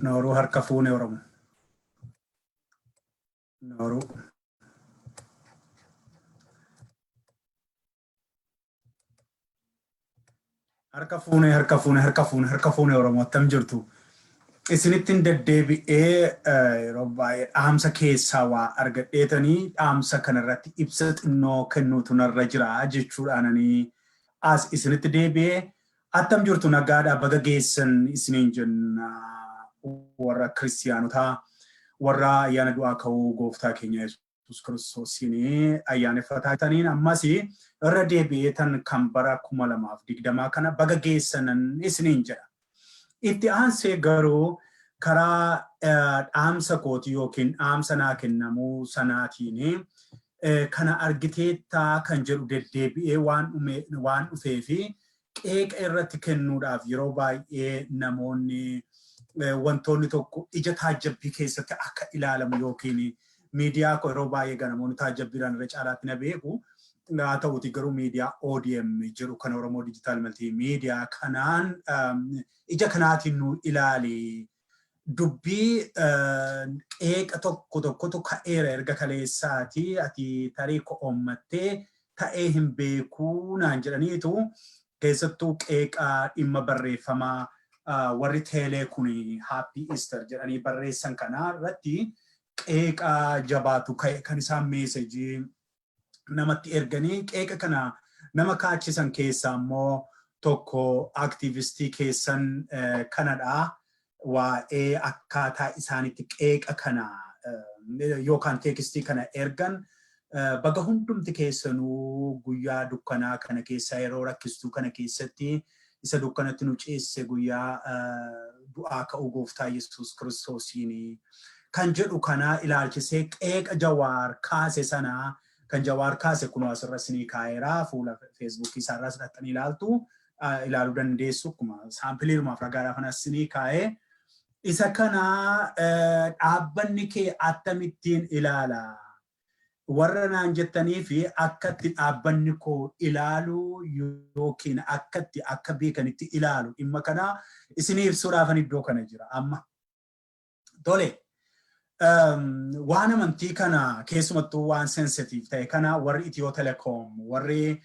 Nooru harka fuune Oromoo. Nooru. Harka fuune Oromoo attam jirtu. Isinittiin deddeebi'ee yeroo baay'ee dhaamsa keessaa waa argadheetanii dhaamsa kanarratti ibsa xinnoo kennuutu narra jira jechuudhaananii as isinitti deebi'ee attam jirtu nagaadhaa baga geessan isiniin jenna warra kiristiyaanotaa warra ayyaana du'aa ka'uu gooftaa keenya Yesuus Kiristoosiin ayyaaneffataa jirtaniin ammas irra deebi'ee tan kan bara 2020 kana baga geessan isiniin jedha. Itti aansee garuu karaa dhaamsa kooti yookiin dhaamsa naa kennamuu sanaatiin kana argiteettaa kan jedhu deddeebi'ee waan dhufee fi qeeqa irratti kennuudhaaf yeroo baay'ee namoonni wantoonni tokko ija taajjabbii keessatti akka ilaalamu yookiin miidiyaa ko yeroo baay'ee namoonni taajjabbiidhaan irra caalaatti na beeku. Haa ta'uti garuu miidiyaa ODM jiru kan Oromoo Digital Multi Media kanaan ija kanaatiin nu ilaali dubbii qeeqa tokkotu ka'eera erga kaleessaati ati tarii ko'ommattee ta'ee hin beekuu naan jedhaniitu keessattuu qeeqa dhimma barreeffamaa warri teelee kun Happy Easter jedhanii barreessan kanaa irratti qeeqa jabaatu ka'e kan isaan meesejii namatti erganii qeeqa kana nama kaachisan keessaa immoo tokko aktiivistii keessan kanadha waa'ee akkaataa isaanitti qeeqa kana yookaan teekstii kana ergan baga hundumti keessanuu guyyaa dukkanaa kana keessa yeroo rakkistuu kana keessatti isa dukkanatti nu ceesse guyyaa du'aa ka'uu gooftaa Yesuus Kiristoosiin kan jedhu kana ilaalchisee qeeqa Jawaar kaase sanaa kan Jawaar kaase kun asirra sinii kaa'eeraa fuula Facebook isaarraa sidhattanii ilaaluu dandeessu akkuma saampiliirumaaf ragaadhaaf anas sinii kaa'ee isa kana dhaabbanni kee akkamittiin ilaala warra naan jettanii fi akkatti dhaabbanni koo ilaalu yookiin akkatti akka beekanitti ilaalu dhimma kana isinii ibsuudhaafan iddoo kana jira amma tole. Waan amantii kana keessumattuu waan sensitive ta'e kana warri Itiyoo Telecom warri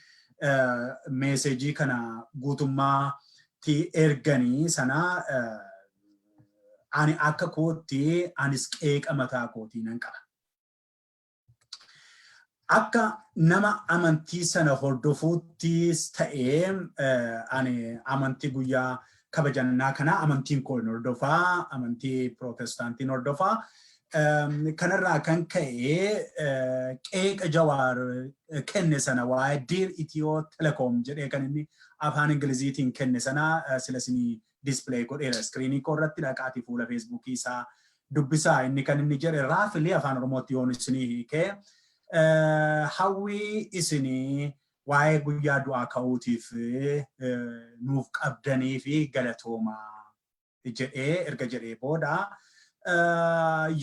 meesejii kana guutummaatti erganii sana ani akka kootti anis qeeqa mataa kootii nan qaba. Akka nama amantii sana hordofuuttis ta'ee ani amantii guyyaa kabajannaa kana amantiin koo hin hordofaa amantii Pirootestaantiin hordofaa. Kanarraa kan ka'e qeeqa Jawaar kenne sana waa'ee Dear Itiyoo Telecom jedhee kan inni afaan Ingiliziitiin kenne sana sila isinii display godheera iskiriinii koo irratti dhaqaatii fuula Feesbuukii isaa dubbisaa inni kan inni jedhe raafilee afaan Oromootti yoon isinii hiikee hawwii isinii waa'ee guyyaa du'aa ka'uutiif nuuf qabdanii fi galatoomaa jedhee erga jedhee booda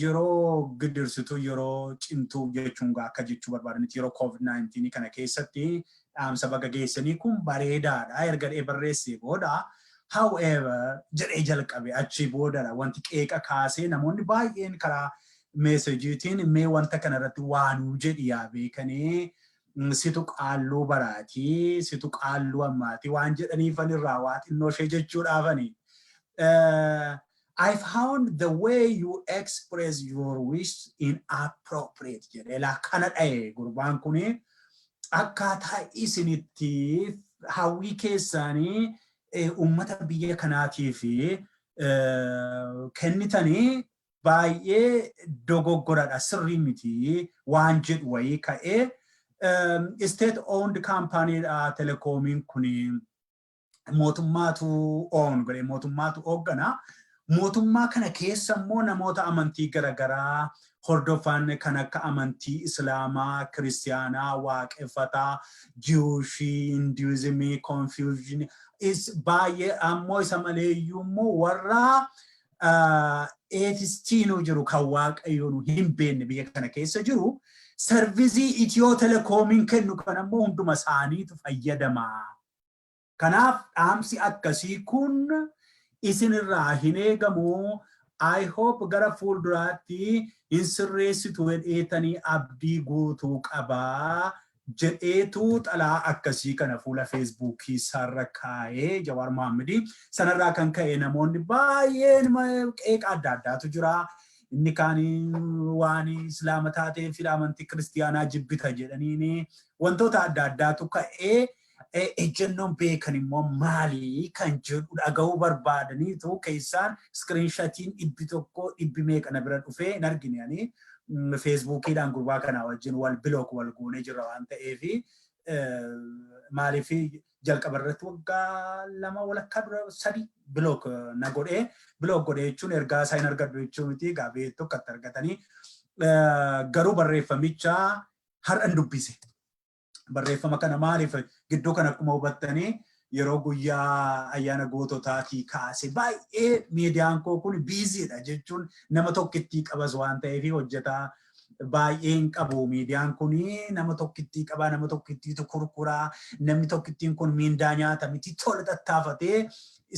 yeroo giddirsitu yeroo cimtuu jechuun akka jechuu barbaadanitti yeroo COVID-19 kana keessatti dhaamsa baga geessanii kun bareedaadha erga dhee barreessee booda however jedhee jalqabe achii boodadha wanti qeeqa kaasee namoonni baay'een karaa meesejiitiin mee wanta kanarratti waanuu jedhi yaa beekanii situ qaalluu baraatii situ qaalluu ammaatii waan jedhaniifan irraa waa xinnoo ishee jechuudhaafani. I found the way you express your wish inappropriate jedhee lakkana dha'e gurbaan kuni akkaataa isinitti hawwii keessanii ummata biyya kanaatiif kennitanii baay'ee dogoggoradha sirrii miti waan jedhu wayii ka'ee state owned company telecoomiin kuni mootummaatu own godhe mootummaatu hoogganaa. Mootummaa kana keessa immoo namoota amantii garaagaraa hordofan kan akka amantii Islaamaa, Kiristiyaanaa, Waaqeffataa, Jiwushii, Hinduizimii, Konfiyuuzhinii is baay'ee ammoo isa maleeyyuu immoo warra eetistiinuu jiru kan waaqayyoon hin beekne biyya kana keessa jiru sarvizii Itiyoo Telekoomiin kennu kan ammoo hunduma isaaniitu fayyadama. Kanaaf dhaamsi akkasii kun isinirraa hin eegamu. I hope gara fuulduraatti hin sirreessitu jedheetanii abdii guutuu qabaa jedheetu xalaa akkasii kana fuula feesbuukii isaarra kaa'ee Jawaar Mohaammed. Sanarraa kan ka'e namoonni baay'een qeeqa adda addaatu jira. Inni kaan waan islaama taatee fi amantii kiristiyaanaa jibbita jedhaniini wantoota adda addaatu ka'ee ejjennoon beekan immoo maali kan jedhu dhaga'uu barbaadaniitu keessaan iskiriinshatiin dhibbi tokko dhibbi meeqa na bira dhufee hin argine ani feesbuukiidhaan gurbaa kanaa wajjin wal bilook wal goonee jirra waan ta'eef maaliif jalqaba irratti waggaa 2 walakkaa dura 3 bilook na godhee bilook godhee jechuun ergaa isaa hin argadhu jechuun miti gaabee tokko itti argatanii garuu barreeffamicha har'an dubbise. Barreeffama kana maaliif gidduu kana akkuma hubattanii yeroo guyyaa ayyaana goototaatii kaase baay'ee miidiyaan koo kun biiziidha jechuun nama tokkittii qabas waan ta'eef hojjetaa baay'ee hin qabu miidiyaan kun nama tokkittii qabaa nama tokkittiitu kurkuraa namni tokkittiin kun miindaa nyaata miti tola tattaafatee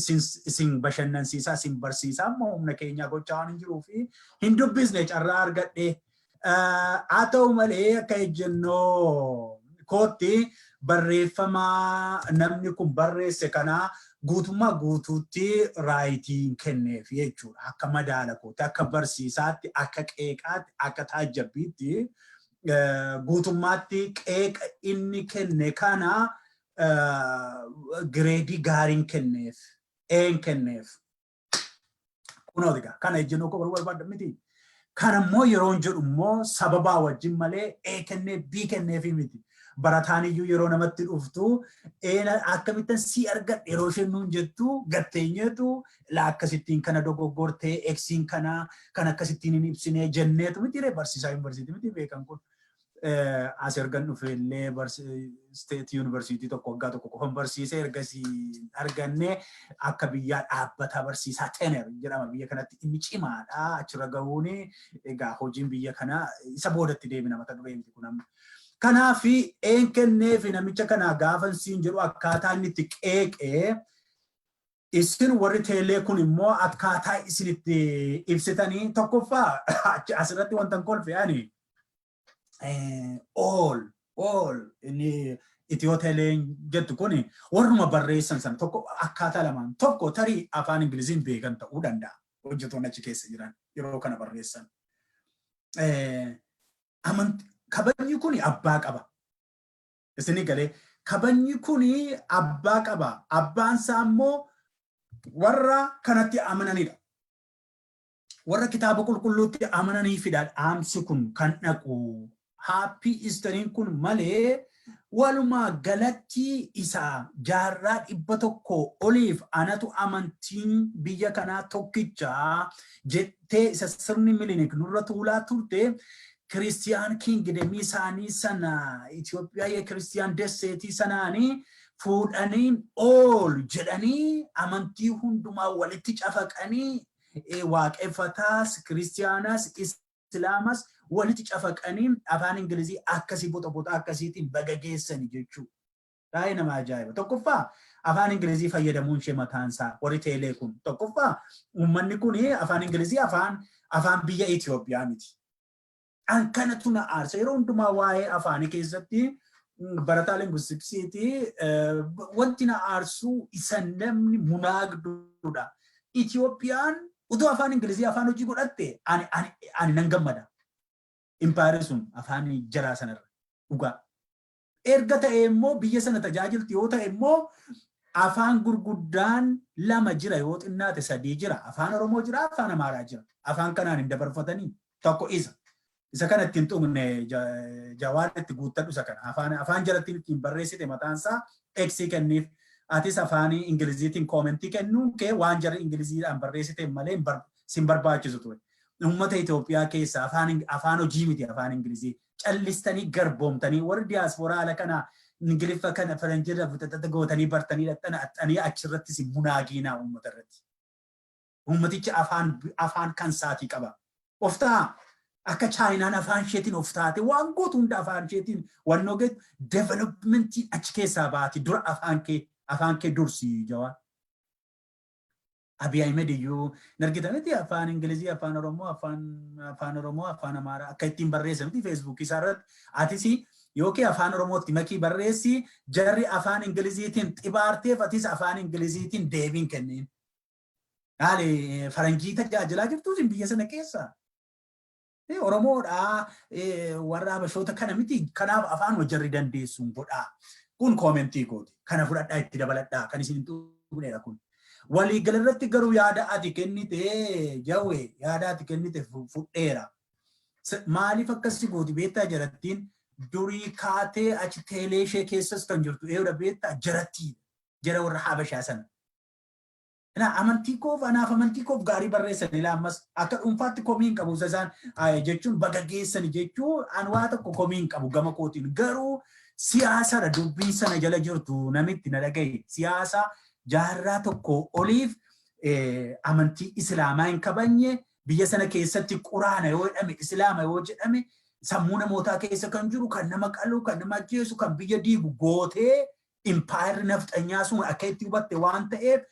isin bashannansiisaa isin barsiisaa ammoo humna keenyaa gochaa waan hin jiruu fi hin dubbisne carraa argadhe haa ta'u malee akka ejjennoo kootti barreeffama namni kun barreesse kana guutummaa guutuutti raayitiin kenneef jechuudha. Akka madaala kootti, akka barsiisaatti, akka qeeqaatti, akka taajjabbiitti guutummaatti qeeqa inni kenne kana gireedii gaariin kenneef, een kenneef. Kunoo diga kana ejjennoo koo barbaadda miti. Kana immoo yeroon jedhu immoo sababaa wajjin malee ee kennee bii kenneefi miti. Barataan iyyuu yeroo namatti dhuftu akkamittan si argadhe yeroo isheenu jettu gatteenyeetu la akkasittiin kana dogoggortee eksiin kana kan akkasittiin hin ibsine jenneetu miti barsiisaa yuunivarsiitii miti beekan kun as ergan dhufellee state yuunivarsiitii tokko waggaa tokko qofan barsiisee ergasii arganne akka biyyaa dhaabbata barsiisaa tener jedhama biyya kanatti inni cimaadha achirra gahuun egaa hojiin biyya kana isa boodatti deebina mata duree miti kun amma. Kanaafi een kenneefi namicha kana gaafan siin jedhu akkaataa inni itti qeeqee isin warri teelee kun immoo akkaataa isin itti ibsitanii tokkoffaa asirratti wantan kolfe ani all inni itiyoo teeleen jettu kun warruma barreessan sana tokko akkaataa lamaan tokko tarii afaan ingiliziin beekan ta'uu danda'a hojjetoonni achi keessa jiran yeroo kana barreessan. Kabajni kuni abbaa qaba. Isini galee kabajni kuni abbaa qaba. Abbaan isaa immoo warra kanatti amananidha. Warra kitaaba qulqulluutti amananiifidha. Dhaamsi kun kan dhaqu. Happy Eastern kun malee walumaa galatti isaa jaarraa 100 oliif anatu amantiin biyya kanaa tokkicha jettee isa sirni milinik nurra tuulaa turte. Christian Kingdom isaanii sana Itoophiyaa ye Christian Desseetii sanaanii fuudhanii all jedhanii amantii hundumaa walitti cafaqanii waaqeffataas Kiristiyaanas Islaamas walitti cafaqanii afaan Ingilizii akkasii boxa akkasiitiin bagageessanii jechuudha. Baay'ee nama ajaa'iba. Tokkoffaa afaan Ingilizii fayyadamuun ishee mataansaa warri teelee kun tokkoffaa uummanni kun afaan Ingilizii afaan biyya Itoophiyaa miti. Ankanatu na aarsa yeroo hundumaa waa'ee afaanii keessatti barataa linguistiksiiti wanti na aarsu isa namni munaagduudha. Itoophiyaan utuu afaan Ingilizii afaan hojii godhatte ani nan gammada. Impaayirri sun afaan jaraa sanarra dhugaa. Erga ta'e immoo biyya sana tajaajilti yoo ta'e immoo afaan gurguddaan 2 jira yoo xinnaate 3 jira. Afaan Oromoo jira, afaan Amaaraa jira. Afaan kanaan hin dabarfatanii tokko isa. Isa kana ittiin xumne Jawaar itti guuttadhu isa kana afaan jalattiin ittiin barreessite mataansaa eeksii kenniif atis afaan Ingiliziitiin koomentii kennuun kee waan jara Ingiliziidhaan barreessite malee sin barbaachisu ture. Uummata Itoophiyaa keessa afaan hojii miti afaan Ingilizii callistanii garboomtanii warri diyaaspooraa ala kana Ingiliffa kana faranjirra fudhatata gootanii bartanii dhaxxanii achirratti si munaagiinaa uummata irratti. Uummatichi afaan kan saatii qaba. Oftaa akka Chaayinaan afaan isheetiin of taate waan gootu hunda afaan isheetiin wannoo geetu developmentiin achi keessaa baati dura afaan kee dursi Jawaar. Abiy Ahmed iyyuu nargita miti afaan Ingilizii, afaan Oromoo, afaan Amaaraa akka ittiin barreessan miti Facebook isaarratti. Atis yookiin afaan Oromootti makii barreessi jarri afaan Ingiliziitiin xibaarteef atis afaan Ingiliziitiin deebiin kenniin. Haali faranjii tajaajilaa jirtuusin biyya sana keessa. Oromoodhaa warra Habashoota kana miti kanaaf afaan jarri dandeessuun godhaa. Kun koomentii kooti. Kana fudhadhaa itti dabaladhaa kan isin tuqneedha kun. Walii galarratti garuu yaada ati kennite jawwe yaada ati kennite fudheera. Maaliif akkasii gooti beektaa jarattiin durii kaatee achi teelee ishee keessas kan jirtu eewda beektaa jarattii jara warra Habashaa sana. Amantii koof anaaf amantii koof gaarii barreessan ilaa ammas akka dhuunfaatti komiin qabu isaan jechuun baga geessan jechuun an waa tokko komiin qabu gama kootiin garuu siyaasadha dubbii sana jala jirtu namitti na dhagaye siyaasa jaarraa tokko oliif amantii islaamaa hin kabanye biyya sana keessatti quraana yoo jedhame islaama yoo jedhame sammuu namootaa keessa kan jiru kan nama qalu kan nama ajjeesu kan biyya diigu gootee impaayirri nafxanyaa sun akka itti hubatte waan ta'eef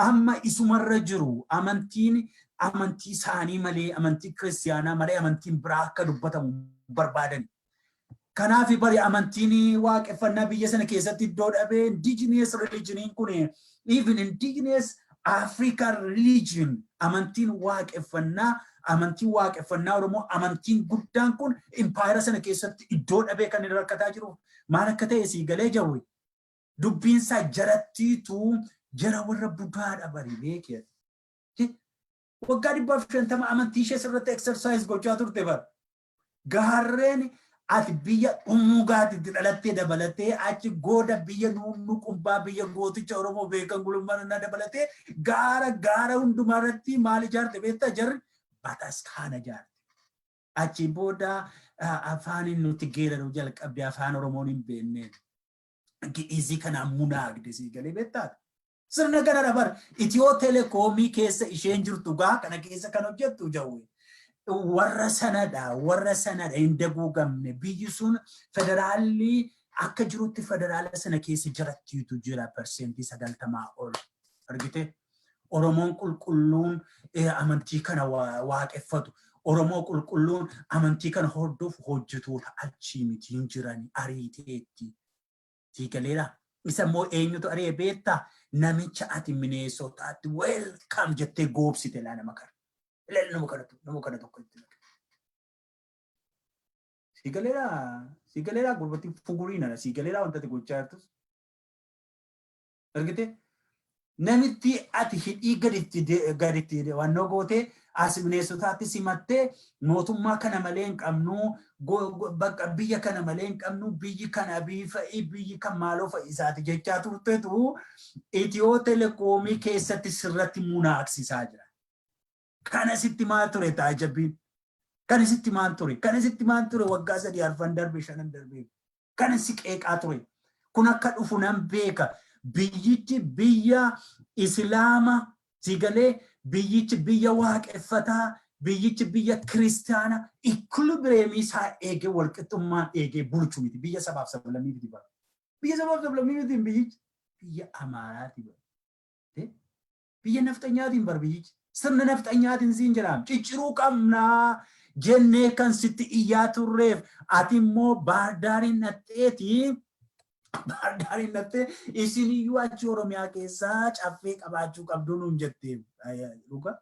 amma isumarra jiru amantii isaanii malee amantii kiristiyaanaa malee amantiin biraa akka dubbatamu barbaadan. Kanaaf bari amantiin waaqeffannaa biyya sana keessatti iddoo dhabee indigenous religion kun even indigenous African religion amantiin waaqeffannaa Oromoo amantiin guddaan kun impaayira sana keessatti iddoo dhabee kan inni rakkataa jiru maal akka ta'e sii galee jawwe dubbiinsaa jarattiitu jara warra bugaadha bari beekee. Waggaa 150 amantii ishee sirratti exercise gochaa turte bar. Gaarreen ati biyya umugaati dhalattee dabalatee achi gooda biyya nuqumbaa biyya gooticha Oromoo beekan gulummaan na dabalatee gaara hundumarratti maal ijaarte beektaa jarri bataskaana ijaarte. Achi booda afaan nuti geeraru jalqabde afaan Oromoon hin beekneen. Gi'izii kana munaagde sii galee beektaa. Sirna kana dabar Itiyoo telekoomii keessa isheen jirtu gaa kana keessa kan hojjettu jawwe. Warra sanadha hin daguugamne biyyi sun federaalli akka jirutti federaala sana keessa jirattiitu jira persentii 90 ol. Argite Oromoon qulqulluun amantii kana waaqeffatu. Oromoo qulqulluun amantii kana hordofu hojjetoota achii miti hin jirani ariiteetti. Siigaleera. Isa immoo eenyutu aree beektaa namicha ati Mineesotaatti welcome jettee goobsite laa nama kana. Nama kana tokko itti laata. Siigaleera gurbatti fuguriinadha. Siigaleera wanta ati gochaa jirtus. Argite namitti ati hidhii gaditti wannoo gootee as Mineesotaatti simattee mootummaa kana malee hin qabnu bakka biyya kana malee hin qabnu biyyi kana biyyi kan maaloo fa'isaati jechaa turteetu Itiyoo telekoomii keessatti sirratti munaaksisaa jira. Kana sitti maal ture taajabbiin? Kana sitti maal ture? Kana sitti maal ture waggaa 3 arfan darbe 5 darbe? Kana si qeeqaa ture. Kun akka dhufu nan beeka. Biyyichi biyya Islaama sigalee biyyichi biyya waaqeffataa biyyichi biyya kiristaana equilibrium isaa eegee walqixxummaan eegee bulchu miti biyya sabaaf sablammii miti bara. Biyya sabaaf sablammii miti biyyichi biyya Amaaraati bara. Biyya nafxanyaatiin bara biyyichi. Sirna nafxanyaatiin siin jiraam cicciruu qabnaa jennee kan sitti iyyaa turreef ati immoo baardaariin nattee isin iyyuu achi Oromiyaa keessaa caffee qabaachuu qabdu nuun jettee dhuga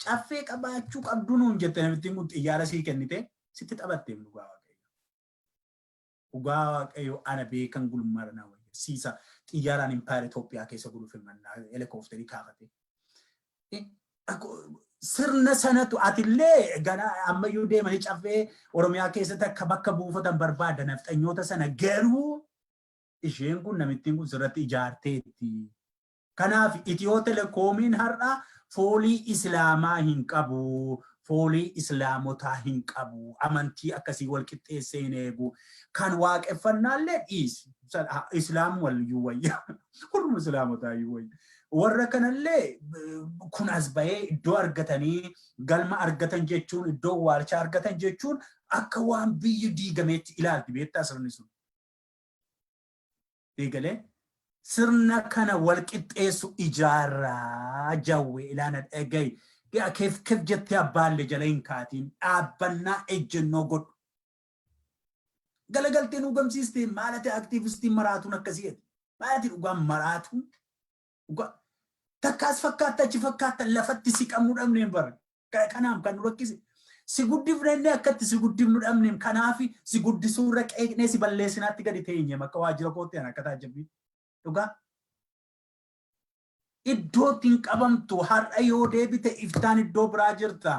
caffee qabaachuu qabdu nuun jettee namittiin kun xiyyaara sii kennite sitti taphatteef dhugaa Waaqayyo. Dhugaa Waaqayyo ana beekan gulummaadha na wayya siisa xiyyaaraan impaayera Itoophiyaa keessa guluuf himannaa helikoofteri kaafate. Sirna sanatu atillee gana ammayyuu deemanii caffee Oromiyaa keessatti akka bakka buufatan barbaada nafxanyoota sana garuu isheen kun namittiin kun sirratti ijaarteetti. Kanaaf Itiyoo telekoomiin har'a foolii Islaamaa hin qabu. Foolii Islaamotaa hin qabu. Amantii akkasii wal qixxeessee hin eegu. Kan waaqeffannaallee dhiisi. Islaam waliyyuu wayya. Kun Islaamotaa iyyuu wayya. Warra kanallee kun as bahee iddoo argatanii galma argatan jechuun iddoo waalchaa argatan jechuun akka waan biyyi diigameetti ilaalti beektaa sirni sun. Eegalee sirna kana wal qixxeessu ijaarraa jawwe ilaana dhagay kef jettee abbaalle jala hin kaatiin dhaabbannaa ejjennoo godhu galagaltee nu gamsiiste maalate aktiivistii maraatuun akkasii maalati dhugaan maraatuun takkaas fakkaata achi fakkaata lafatti si qabnu dhabneen bara kanaaf kan nu rakkise si guddifnee akkatti si guddifnu dhabneen kanaafi si guddisuu irra qeeqnee si balleessinaatti gadi teenye makka waajjira kootti ana akka taajjabii dhugaa iddootiin qabamtu har'a yoo deebite iftaan iddoo biraa jirta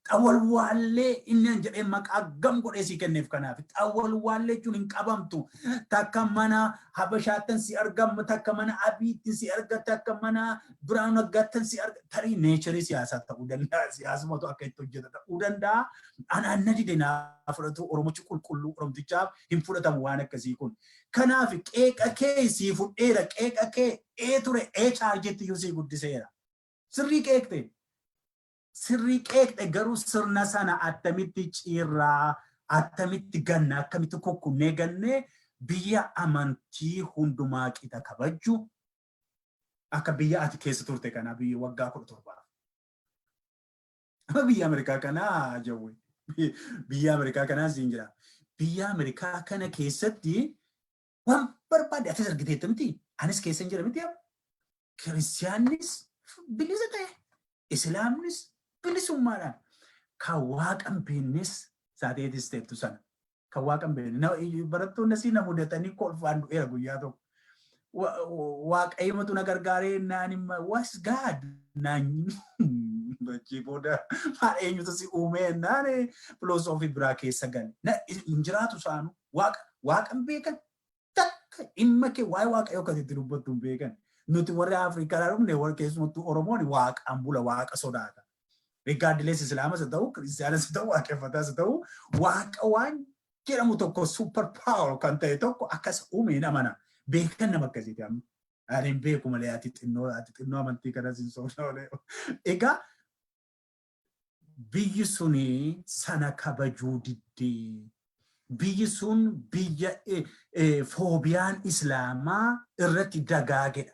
xawwal wallee inni jedhee maqaa gam godhee si kenneef kanaaf xawwal wallee jechuun hin qabamtu takka mana habashaattan si argamu takka mana abiitti si argatta takka mana biraan aggattan si argatta tarii neecharii siyaasaa ta'uu danda'a siyaasumatu akka itti hojjeta ta'uu danda'a anaan na dide naa fudhatu oromochi qulqulluu oromtichaaf hin fudhatamu waan akkasii kun kanaaf qeeqa kee sii fudheera qeeqa kee ture chaarjetti yoo sii guddiseera sirrii qeeqte sirrii qeeqte garuu sirna sana attamitti ciirraa attamitti ganna akkamitti kokkunnee gannee biyya amantii hundumaa qixa kabajju akka biyya ati keessa turte kana biyya waggaa 17 ama biyya Ameerikaa kana jawwe biyya Ameerikaa kana siin jira biyya Ameerikaa kana keessatti waan barbaade ati argiteetta miti anis keessa hin jira miti kiristiyaanis bilisa ta'e islaamnis bilisummaadhaan kan waaqan beeknes saateetis teettu sana kan waaqan beekne barattoonni asii na mudatanii kolfaan du'eera guyyaa tokko waaqayyumatu na gargaaree naan himma was God naan bachi booda maal eenyutu si uumee naan filosoofii biraa keessa gale hin jiraatu saanu waaqan beekan takka dhimma kee waa'ee waaqayyoo kan itti dubbattu hin beekan nuti warri Afrikaa dhumne warri keessumattuu Oromoon waaqaan bula waaqa sodaata. Regardless Islaamas haa ta'u, Kiristiyaanas haa ta'u, waaqeffatas haa ta'u, waaqa waan jedhamu tokko super power kan ta'e tokko akkas uumeen amana. Beekan nama akkasiiti amma. Ani hin beeku malee ati xinnoo amantii kanas hin soofne. Egaa biyyi suni sana kabajuu diddee. Biyyi sun biyya foobiyaan Islaamaa irratti dagaagedha.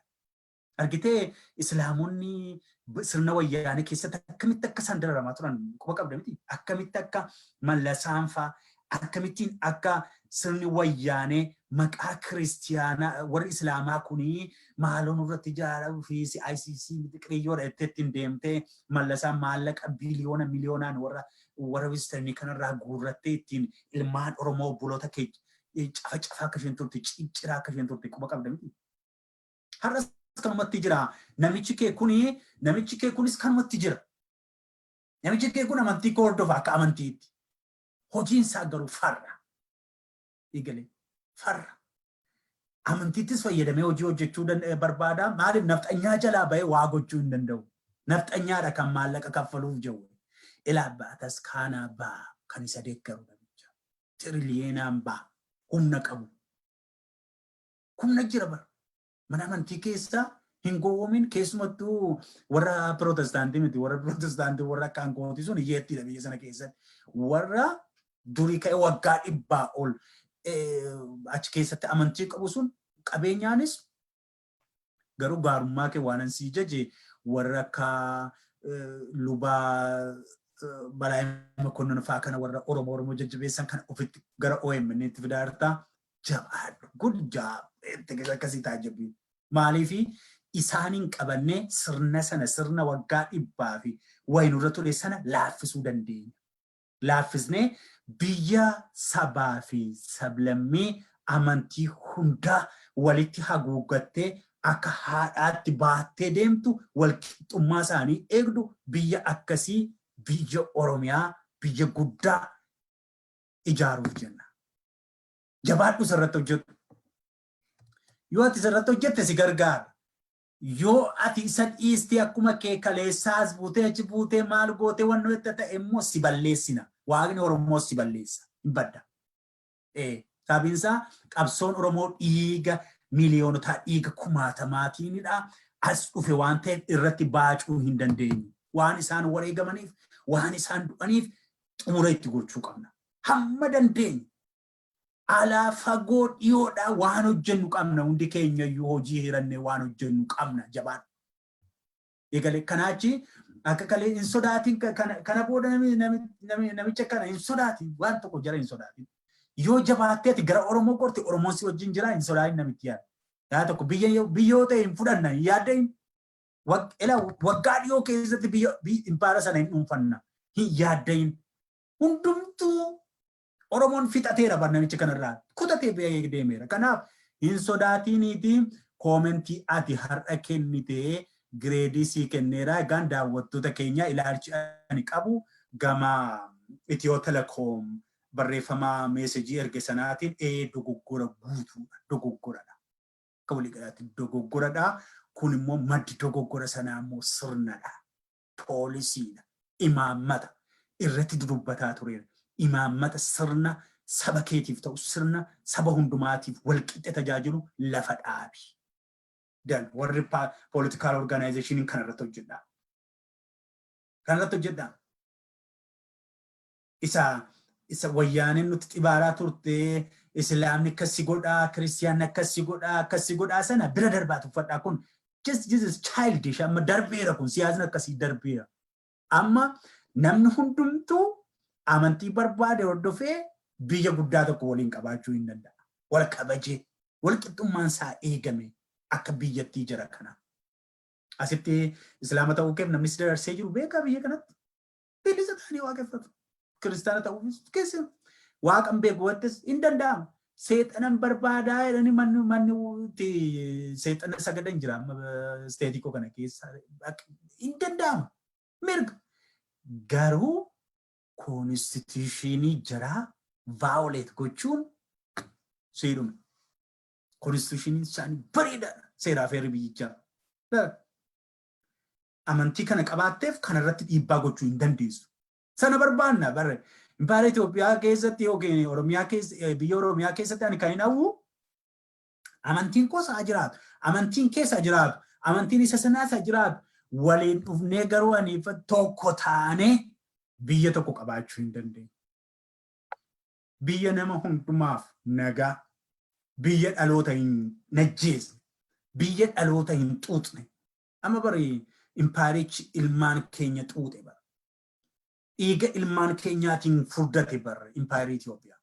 Argitee Islaamonni sirna wayyaanee keessatti akkamitti akka isaan dararamaa turan quba qabda miti akkamitti akka mallasaan fa'a akkamittiin akka sirni wayyaanee maqaa kiristiyaanaa warri Islaamaa kunii maaloon irratti ijaaramuu fi ICC xiqqeeyyoodha ittiin deemtee mallasaan maallaqa biliyoona miliyoonaan warra wisternii kanarraa guurrattee ittiin ilmaan Oromoo buloota kee cafa akka isheen turte cicciraa akka isheen turte quba qabda miti. Har'as kanumatti jira namichi kee kunis kanumatti jira namichi kee kun amantii koo hordofa akka amantiitti hojiin isaa garuu farra eegale farra amantiittis fayyadamee hojii hojjechuu barbaada maaliif nafxanyaa jalaa bahee waa gochuu hin danda'u nafxanyaadha kan maallaqa kaffaluuf jiru ilaabbaatas kaanaa baa kan isa deeggaru namicha tiriliyoonaan baa humna qabu humna jira bara mana amantii keessa hin gowwoomin keessumattuu warra Pirotestaantii miti warra Pirotestaantii warra akkaan kooti sun hiyyeettiidha biyya sana keessatti warra durii ka'e waggaa 100 ol achi keessatti amantii qabu sun qabeenyaanis garuu gaarummaa kee waan ansii jaje warra akka lubaa Balaayee Makonnon fa'aa kana warra Oromoo jajjabeessan kana ofitti gara OMN itti fidaartaa jabaadhu guddaa itti akkasii taajjabii. Maaliifi isaaniin qabannee sirna sana sirna waggaa 100 fi wayinurra ture sana laaffisuu dandeenya. Laaffisnee biyya sabaa fi sablammii amantii hundaa walitti haguuggattee akka haadhaatti baattee deemtu walqixxummaa isaanii eegdu biyya akkasii biyya Oromiyaa biyya guddaa ijaaruuf jenna. Jabaadhu sirratti hojjetu. Yoo ati sirratti hojjette si gargaara. Yoo ati isa dhiistee akkuma kee kaleessaas buutee achi buutee maal gootee wannoo itti ta'e immoo si balleessina. Waaqni Oromoo si balleessa. Hin badda. Sabiinsaa qabsoon Oromoo dhiiga miliyoonota dhiiga kumaatamaatiinidha. As dhufe waan ta'eef irratti baacuu hin dandeenyu. Waan isaan wareegamaniif, waan isaan du'aniif xumura itti gochuu qabna. Hamma dandeenyu. ala fagoo dhiyoodha waan hojjennu qabna hundi keenya iyyuu hojii hiranne waan hojjennu qabna jabaan eegale kanaachi akka kalee hin sodaatin kana booda namicha kana hin sodaatin waan tokko jara hin sodaatin yoo jabaatteeti gara Oromoo qorti Oromoon si wajjin jira hin sodaatin namitti yaa tokko biyyoota hin fudhanna hin yaaddain waggaa dhiyoo keessatti impaara sana hin dhuunfanna hin yaaddain hundumtuu Oromoon fixateera barnamicha kanarraa kutatee biyya deemeera. Kanaaf hin sodaatiniiti koomentii ati har'a kennitee gireedii sii kenneera. Egaan daawwattoota keenya ilaalchi ani qabu gama Itiyoo Telekoom barreeffama meesejii erge sanaatiin dogoggora guutuudha. Dogoggoradha. Akka walii galaatti dogoggoradha. Kun immoo maddi dogoggora sanaa immoo sirnadha. Poolisiidha. Imaammata irratti dudubbataa tureera. Imaammata sirna saba keetiif ta'u sirna saba hundumaatiif walqixa tajaajilu lafa dhaabi. Dan warri political organization kanarratti hojjedha. Kanarratti hojjedha. Isa wayyaaneen nuti xibaaraa turte Islaamni akkasii godhaa, Kiristiyaanni akkasii godhaa sana bira darbaatu uffadhaa kun just childish amma darbeera kun siyaasni akkasii darbeera. Amma namni hundumtuu amantii barbaade hordofee biyya guddaa tokko waliin qabaachuu hin danda'a. Wal kabajee, wal qixxummaan isaa eegame akka biyyattii jira kana. Asitti Islaama ta'uu keef namni si dabarsee jiru beekaa biyya kanatti. Bilisa ta'anii waaqeffatu. Kiristaana ta'uufis keessa waaqan beeku wattis hin danda'amu. Seexanan barbaadaa jedhanii manni seexana sagadan jira isteetii koo kana keessa hin danda'amu. Mirga. Garuu Constitutionii jara violate gochuun seeduma. Constitutionii isaanii bareedaadha. Seeraa fi heerri biyyichaa. Amantii kana qabaatteef kanarratti dhiibbaa gochuu hin dandeessu. Sana barbaanna barre. Impaara Itoophiyaa keessatti yookiin Oromiyaa keessa biyya Oromiyaa keessatti ani kan hin hawwu amantiin kosa haa jiraatu. Amantiin keessa haa jiraatu. Amantiin isa sanaas haa jiraatu. Waliin dhufnee garuu aniif tokko taanee biyya tokko qabaachuu hin dandeenye. Biyya nama hundumaaf nagaa, biyya dhaloota hin najjeesne, biyya dhaloota hin xuuxne. Amma bari impaarichi ilmaan keenya xuuxe bara. Dhiiga ilmaan keenyaatiin furdate bara impaari Itoophiyaa.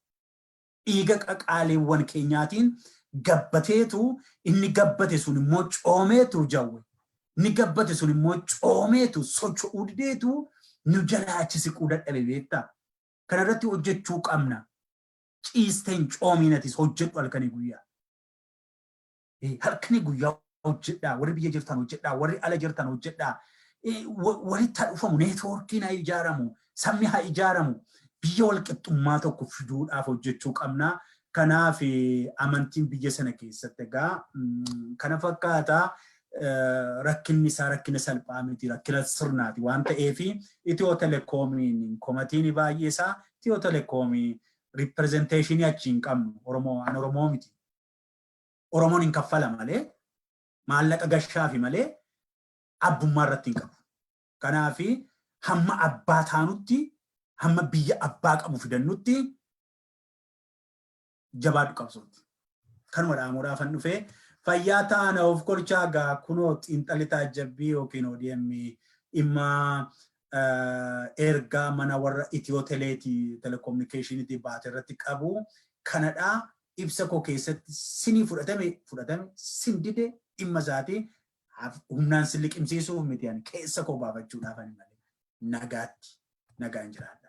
Dhiiga qaqaaleewwan keenyaatiin gabbateetu inni gabbate sun immoo coomeetu jawwe. Inni gabbate sun immoo coomeetu socho'uu dideetu nu jalaachisi dadhabe beektaa. Kanarratti hojjechuu qabna. Ciisteen coominatis hojjedhu halkanii guyyaa. Halkanii guyyaa hojjedhaa. Warri biyya jirtan hojjedhaa. Warri ala jirtan hojjedhaa. Walitti haa dhufamu. Neetwoorkiin haa ijaaramu. Sabni haa ijaaramu. Biyya walqixxummaa tokko fiduudhaaf hojjechuu qabna. Kanaaf amantiin biyya sana keessatti egaa kana fakkaataa. Rakkinni isaa rakkina salphaa miti rakkina sirnaati waan ta'eef Itiyoo Telekoomiin komatiin baay'ee isaa Itiyoo Telekoomii representation achiin qabnu Oromoo miti. Oromoon hin kaffala malee maallaqa gashaafi malee abbummaa irratti hin qabu. Kanaaf hamma abbaa taanutti hamma biyya abbaa qabu fidannutti jabaadhu qabsooti. Kanuma dhaamuudhaafan dhufee fayyaa ta'an of kolchaa gaa kunoo xiinxalli taajjabbii yookiin ODM imma ergaa mana warra Itiyoo Telekominikeeshiniitii baate irratti qabu kanadhaa ibsa koo keessatti sinii fudhatame sin dide dhimma isaatii humnaan sin liqimsiisuuf miti keessa koo baafachuudhaaf ani malee nagaatti nagaan jiraadha.